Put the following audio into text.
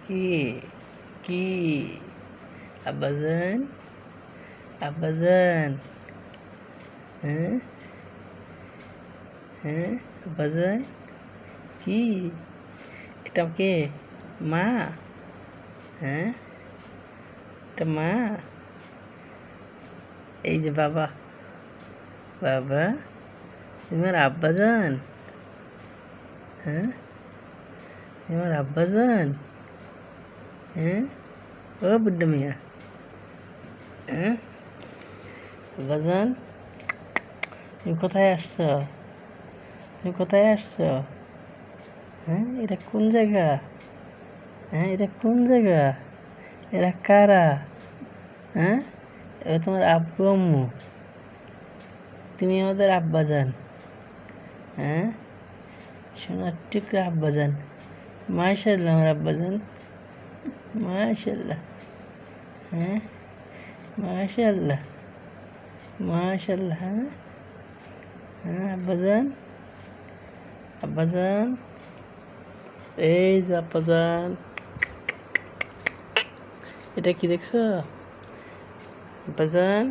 কি কি আব্বাজান আব্বাজান হ্যাঁ হ্যাঁ আব্বাজান কি এটা কে মা হ্যাঁ এটা মা এই যে বাবা বাবা তোমার আব্বাজান হ্যাঁ তোমার আব্বাজান হ্যাঁ ও বুড্ডা মিয়া হ্যাঁ আব্বাজান তুমি কোথায় আসছো তুমি কোথায় আসছো হ্যাঁ এটা কোন জায়গা হ্যাঁ এটা কোন জায়গা এরা কারা হ্যাঁ এরা তোমার আব্বু আম্মু তুমি আমাদের আব্বাজান হ্যাঁ সোনার টুকরা আব্বাজান মাশাআল্লাহ আমার আব্বাজান মাশাআল্লাহ হ্যাঁ মাশাআল্লাহ মাশাআল্লাহ হ্যাঁ হ্যাঁ আব্বাজান আব্বাজান এই যে আব্বাজান এটা কি দেখছো আব্বাজান